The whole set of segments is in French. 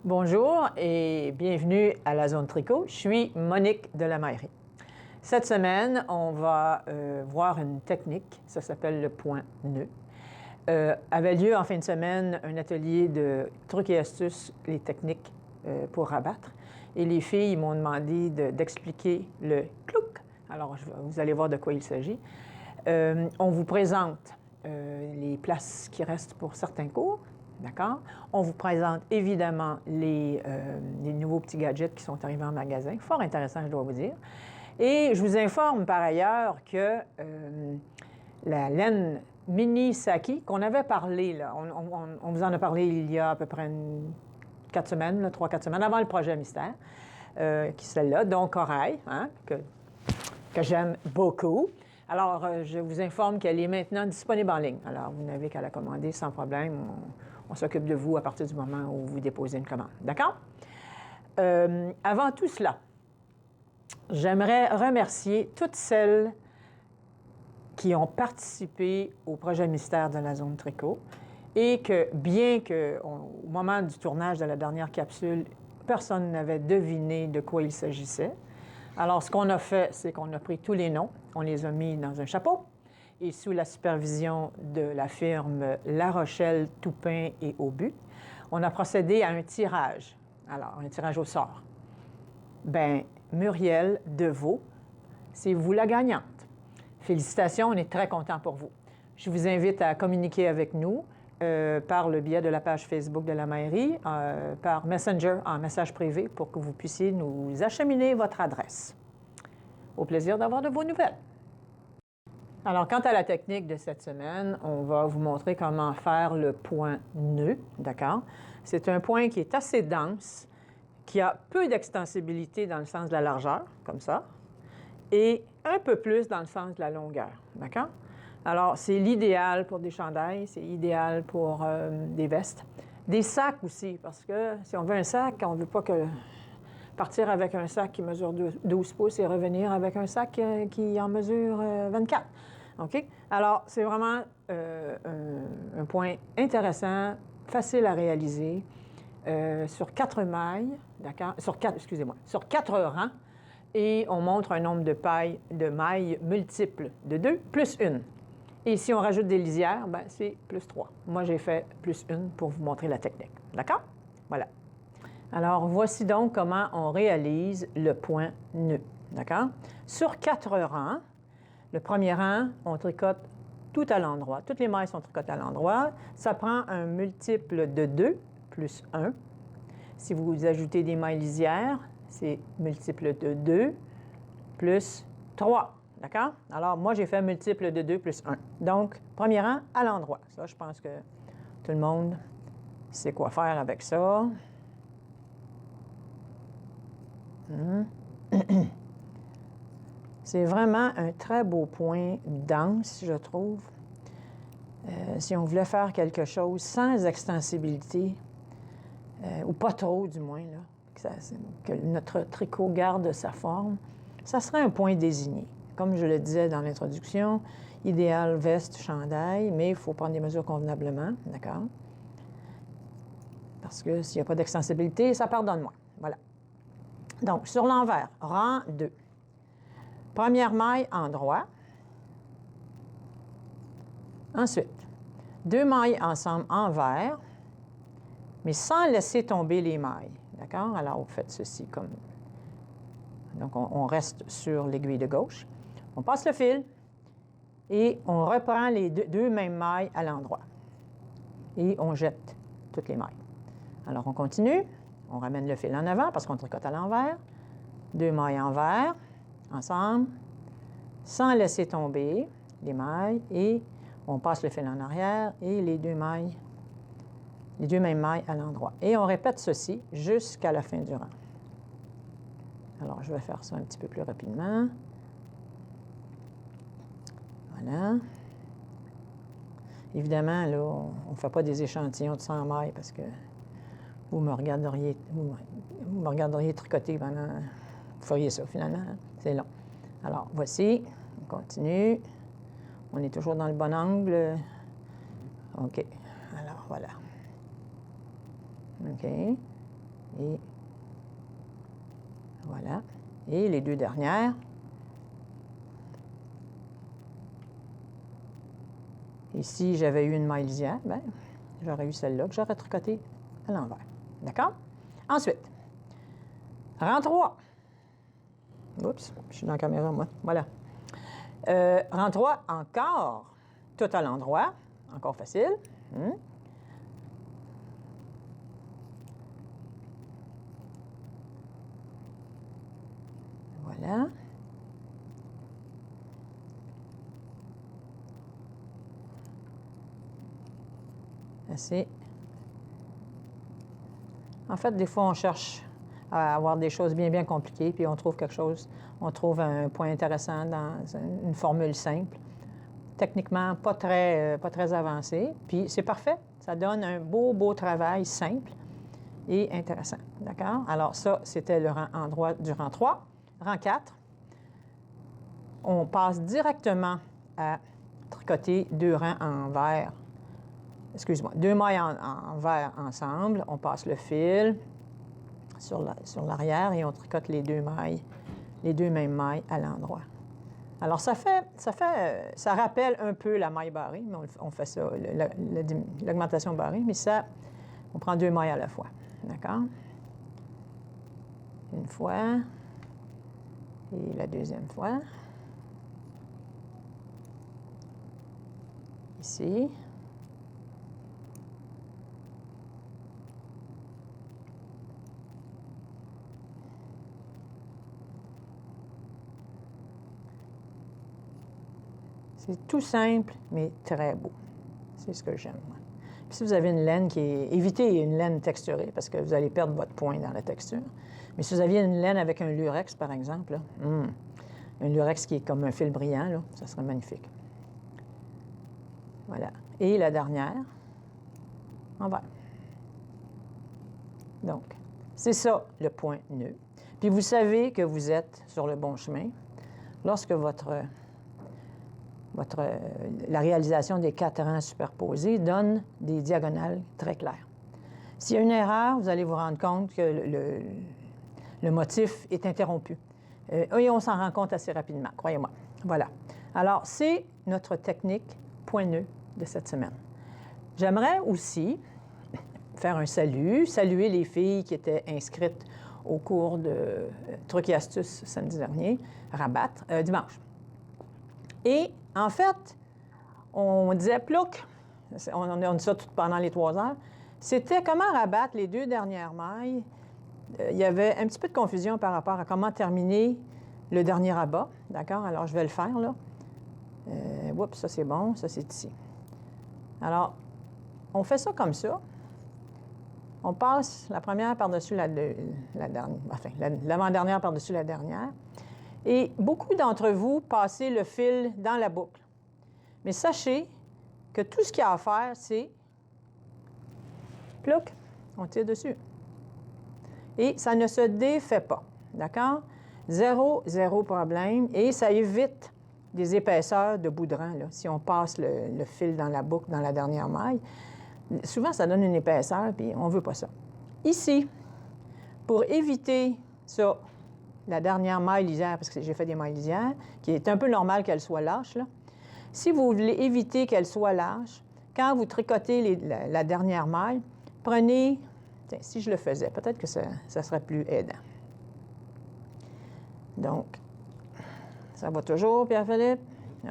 Bonjour et bienvenue à la Zone Tricot. Je suis Monique de la Mairie. Cette semaine, on va voir une technique, ça s'appelle le point nœud. Avait lieu en fin de semaine un atelier de trucs et astuces, les techniques pour rabattre. Et les filles m'ont demandé d'expliquer le clouc. Alors, vous allez voir de quoi il s'agit. On vous présente les places qui restent pour certains cours. D'accord? On vous présente évidemment les nouveaux petits gadgets qui sont arrivés en magasin. Fort intéressant, je dois vous dire. Et je vous informe par ailleurs que la laine mini Saki, qu'on avait parlé, là, on vous en a parlé il y a à peu près 4 semaines, 3-4 semaines, avant le projet Mystère, qui est celle-là, donc Corail, hein, que j'aime beaucoup. Alors, je vous informe qu'elle est maintenant disponible en ligne. Alors, vous n'avez qu'à la commander sans problème. On s'occupe de vous à partir du moment où vous déposez une commande. D'accord? Avant tout cela, j'aimerais remercier toutes celles qui ont participé au projet Mystère de la Zone Tricot et que, bien qu'au moment du tournage de la dernière capsule, personne n'avait deviné de quoi il s'agissait. Alors, ce qu'on a fait, c'est qu'on a pris tous les noms, on les a mis dans un chapeau et sous la supervision de la firme La Rochelle, Toupin et Aubu, on a procédé à un tirage. Alors, un tirage au sort. Bien, Muriel Deveau, c'est vous la gagnante. Félicitations, on est très contents pour vous. Je vous invite à communiquer avec nous par le biais de la page Facebook de la mairie, par Messenger en message privé pour que vous puissiez nous acheminer votre adresse. Au plaisir d'avoir de vos nouvelles. Alors, quant à la technique de cette semaine, on va vous montrer comment faire le point nœud, d'accord? C'est un point qui est assez dense, qui a peu d'extensibilité dans le sens de la largeur, comme ça, et un peu plus dans le sens de la longueur, d'accord? Alors, c'est l'idéal pour des chandails, c'est idéal pour des vestes. Des sacs aussi, parce que si on veut un sac, on ne veut pas partir avec un sac qui mesure 12 pouces et revenir avec un sac qui en mesure 24. OK? Alors, c'est vraiment un point intéressant, facile à réaliser, sur 4 mailles, d'accord? Sur 4 rangs, et on montre un nombre de mailles multiples de 2, plus 1. Et si on rajoute des lisières, bien, c'est plus 3. Moi, j'ai fait plus 1 pour vous montrer la technique. D'accord? Voilà. Alors, voici donc comment on réalise le point nœud. D'accord? Sur 4 rangs, le premier rang, on tricote tout à l'endroit. Toutes les mailles sont tricotées à l'endroit. Ça prend un multiple de 2 plus 1. Si vous ajoutez des mailles lisières, c'est multiple de 2 plus 3. D'accord? Alors, moi, j'ai fait multiple de 2 plus 1. Donc, premier rang à l'endroit. Ça, je pense que tout le monde sait quoi faire avec ça. C'est vraiment un très beau point dense, je trouve. Si on voulait faire quelque chose sans extensibilité, ou pas trop du moins, là, que notre tricot garde sa forme, ça serait un point désigné. Comme je le disais dans l'introduction, idéal veste, chandail, mais il faut prendre des mesures convenablement, d'accord? Parce que s'il n'y a pas d'extensibilité, ça pardonne moins. Voilà. Donc, sur l'envers, rang 2. Première maille endroit. Ensuite, 2 mailles ensemble envers, mais sans laisser tomber les mailles. D'accord? Alors, vous faites ceci comme... Donc, on reste sur l'aiguille de gauche. On passe le fil et on reprend les deux mêmes mailles à l'endroit. Et on jette toutes les mailles. Alors, on continue. On ramène le fil en avant parce qu'on tricote à l'envers. 2 mailles envers, ensemble, sans laisser tomber les mailles. Et on passe le fil en arrière et les deux mêmes mailles à l'endroit. Et on répète ceci jusqu'à la fin du rang. Alors, je vais faire ça un petit peu plus rapidement. Voilà. Évidemment, là, on ne fait pas des échantillons de 100 mailles parce que vous me regarderiez tricoter pendant... Vous feriez ça, finalement. Hein? C'est long. Alors, voici. On continue. On est toujours dans le bon angle. OK. Alors, voilà. OK. Et voilà. Et les 2 dernières. Et si j'avais eu une maille lisière, bien, j'aurais eu celle-là que j'aurais tricotée à l'envers. D'accord? Ensuite, rang 3. Oups, je suis dans la caméra, moi. Voilà. Rang 3, encore, tout à l'endroit. Encore facile. Voilà. Assez. En fait, des fois, on cherche à avoir des choses bien, bien compliquées, puis on trouve quelque chose, on trouve un point intéressant dans une formule simple. Techniquement, pas très avancé, puis c'est parfait. Ça donne un beau, beau travail simple et intéressant. D'accord? Alors ça, c'était le rang endroit du rang 3. Rang 4, on passe directement à tricoter 2 rangs en vert. Excuse-moi, 2 mailles en vert ensemble. On passe le fil sur l'arrière et on tricote les 2 mailles, les 2 mêmes mailles à l'endroit. Alors, ça rappelle un peu la maille barrée, mais on fait ça, l'augmentation barrée, mais ça, on prend 2 mailles à la fois. D'accord? Une fois. Et la deuxième fois. Ici. C'est tout simple, mais très beau. C'est ce que j'aime, moi. Puis si vous avez une laine qui est... Évitez une laine texturée, parce que vous allez perdre votre point dans la texture. Mais si vous aviez une laine avec un lurex, par exemple, là, un lurex qui est comme un fil brillant, là, ça serait magnifique. Voilà. Et la dernière, en vert. Donc, c'est ça, le point nœud. Puis vous savez que vous êtes sur le bon chemin lorsque la réalisation des 4 rangs superposés donne des diagonales très claires. S'il y a une erreur, vous allez vous rendre compte que le motif est interrompu. Et on s'en rend compte assez rapidement, croyez-moi. Voilà. Alors, c'est notre technique point nœud de cette semaine. J'aimerais aussi faire un saluer les filles qui étaient inscrites au cours de Trucs et astuces samedi dernier, dimanche. Et en fait, on disait plouc, on dit ça tout pendant les 3 heures, c'était comment rabattre les 2 dernières mailles. Il y avait un petit peu de confusion par rapport à comment terminer le dernier rabat. D'accord? Alors, je vais le faire, là. Oups, ça c'est bon, ça c'est ici. Alors, on fait ça comme ça. On passe la première par-dessus la dernière, enfin, l'avant-dernière par-dessus la dernière. Et beaucoup d'entre vous passez le fil dans la boucle. Mais sachez que tout ce qu'il y a à faire, c'est plouc, on tire dessus. Et ça ne se défait pas. D'accord? Zéro problème. Et ça évite des épaisseurs de boudran, là, si on passe le fil dans la boucle, dans la dernière maille. Souvent, ça donne une épaisseur, puis on ne veut pas ça. Ici, pour éviter ça, la dernière maille lisière, parce que j'ai fait des mailles lisières, qui est un peu normal qu'elle soit lâche, là. Si vous voulez éviter qu'elle soit lâche, quand vous tricotez la dernière maille, prenez, tiens, si je le faisais, peut-être que ça serait plus aidant. Donc, ça va toujours, Pierre-Philippe?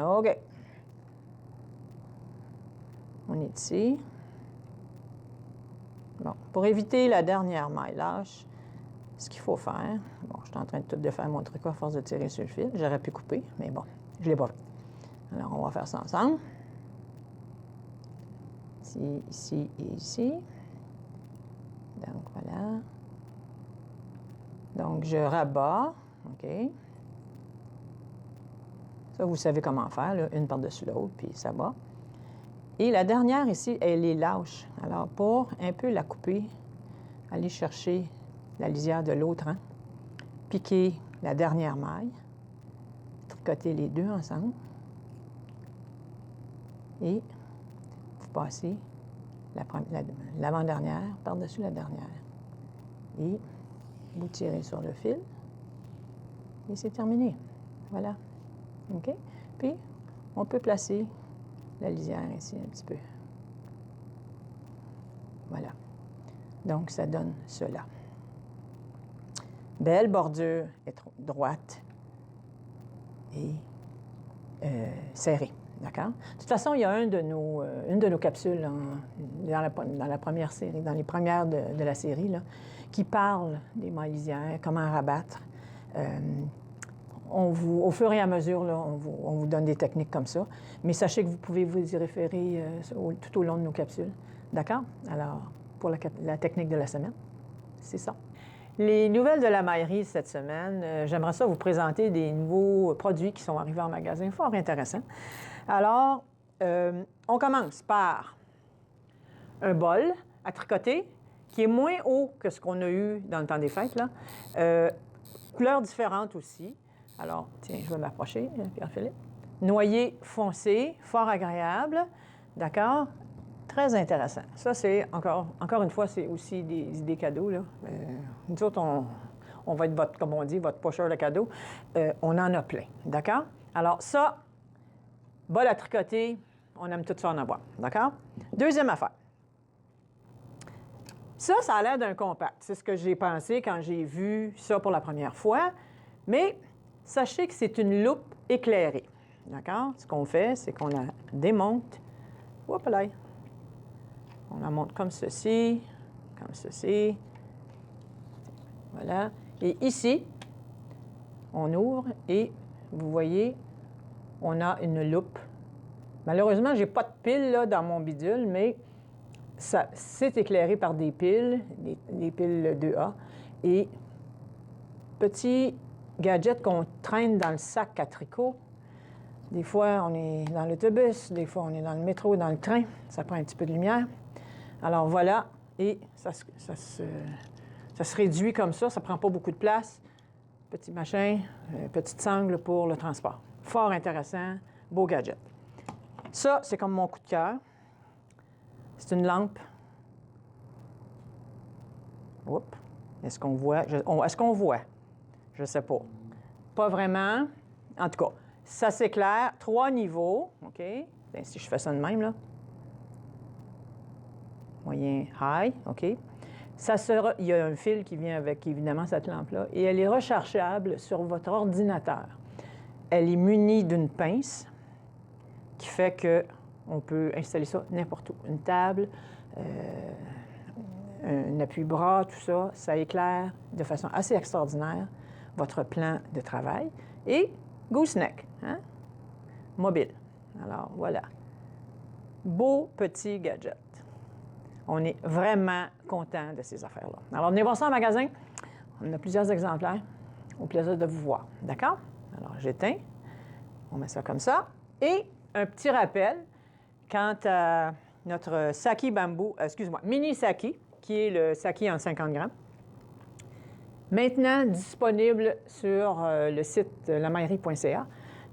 OK. On est ici. Bon, pour éviter la dernière maille lâche, ce qu'il faut faire, bon, je suis en train de tout défaire mon tricot à force de tirer sur le fil. J'aurais pu couper, mais bon, je ne l'ai pas fait. Alors, on va faire ça ensemble. Ici, ici et ici. Donc, voilà. Donc, je rabats. OK. Ça, vous savez comment faire, là, une par-dessus l'autre, puis ça va. Et la dernière ici, elle est lâche. Alors, pour un peu la couper, aller chercher la lisière de l'autre rang, piquer la dernière maille, tricoter les 2 ensemble, et vous passez l'avant-dernière par-dessus la dernière. Et vous tirez sur le fil. Et c'est terminé. Voilà. OK? Puis, on peut placer la lisière ici un petit peu. Voilà. Donc, ça donne cela. Belle bordure droite et serrée. D'accord? De toute façon, il y a une de nos capsules dans la première série, dans les premières de la série, là, qui parle des mailles lisières, comment rabattre. Au fur et à mesure, là, on vous donne des techniques comme ça. Mais sachez que vous pouvez vous y référer tout au long de nos capsules. D'accord? Alors, pour la technique de la semaine, c'est ça. Les nouvelles de la maillerie cette semaine, j'aimerais ça vous présenter des nouveaux produits qui sont arrivés en magasin, fort intéressants. Alors, on commence par un bol à tricoter qui est moins haut que ce qu'on a eu dans le temps des fêtes, là. Couleurs différentes aussi. Alors, tiens, je vais m'approcher, Pierre-Philippe. Noyer foncé, fort agréable, d'accord? Très intéressant. Ça, c'est, encore une fois, c'est aussi des idées cadeaux, là. Nous autres, on va être, comme on dit, votre pocheur de cadeaux. On en a plein, d'accord? Alors, ça, bol à tricoter, on aime tout ça en avoir, d'accord? Deuxième affaire. Ça a l'air d'un compact. C'est ce que j'ai pensé quand j'ai vu ça pour la première fois. Mais sachez que c'est une loupe éclairée, d'accord? Ce qu'on fait, c'est qu'on la démonte. Hop là! On la monte comme ceci, comme ceci. Voilà. Et ici, on ouvre et vous voyez, on a une loupe. Malheureusement, je n'ai pas de pile là, dans mon bidule, mais c'est éclairé par des piles, des piles 2A. Et petit gadget qu'on traîne dans le sac à tricot. Des fois, on est dans l'autobus, des fois, on est dans le métro, dans le train. Ça prend un petit peu de lumière. Alors voilà, et ça se réduit comme ça ne prend pas beaucoup de place. Petit machin, petite sangle pour le transport. Fort intéressant, beau gadget. Ça, c'est comme mon coup de cœur. C'est une lampe. Oups. Est-ce qu'on voit? Est-ce qu'on voit? Je ne sais pas. Pas vraiment. En tout cas, ça s'éclaire. 3 niveaux. OK? Bien, si je fais ça de même, là. Moyen, high. OK? Il y a un fil qui vient avec, évidemment, cette lampe-là. Et elle est rechargeable sur votre ordinateur. Elle est munie d'une pince qui fait qu'on peut installer ça n'importe où. Une table, un appui-bras, tout ça. Ça éclaire de façon assez extraordinaire votre plan de travail. Et gooseneck, hein? Mobile. Alors, voilà. Beau petit gadget. On est vraiment content de ces affaires-là. Alors, venez voir ça en magasin. On a plusieurs exemplaires. Au plaisir de vous voir. D'accord? Alors, j'éteins. On met ça comme ça. Et un petit rappel quant à notre saki bambou, mini saki, qui est le saki en 50 grammes. Maintenant disponible sur le site lamaillerie.ca.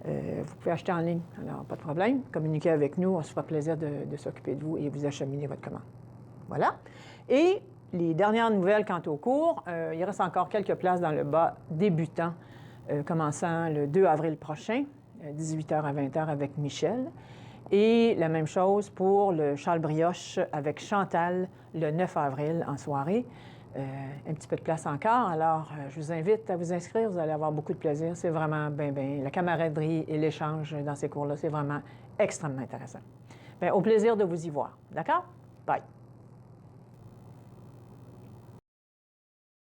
Vous pouvez acheter en ligne, alors pas de problème. Communiquez avec nous, on se fera plaisir de s'occuper de vous et vous acheminer votre commande. Voilà. Et les dernières nouvelles quant au cours, il reste encore quelques places dans le bas débutant, commençant le 2 avril prochain, 18h à 20h avec Michel. Et la même chose pour le châle brioche avec Chantal le 9 avril en soirée. Un petit peu de place encore. Alors, je vous invite à vous inscrire. Vous allez avoir beaucoup de plaisir. C'est vraiment bien. La camaraderie et l'échange dans ces cours-là, c'est vraiment extrêmement intéressant. Bien, au plaisir de vous y voir. D'accord? Bye.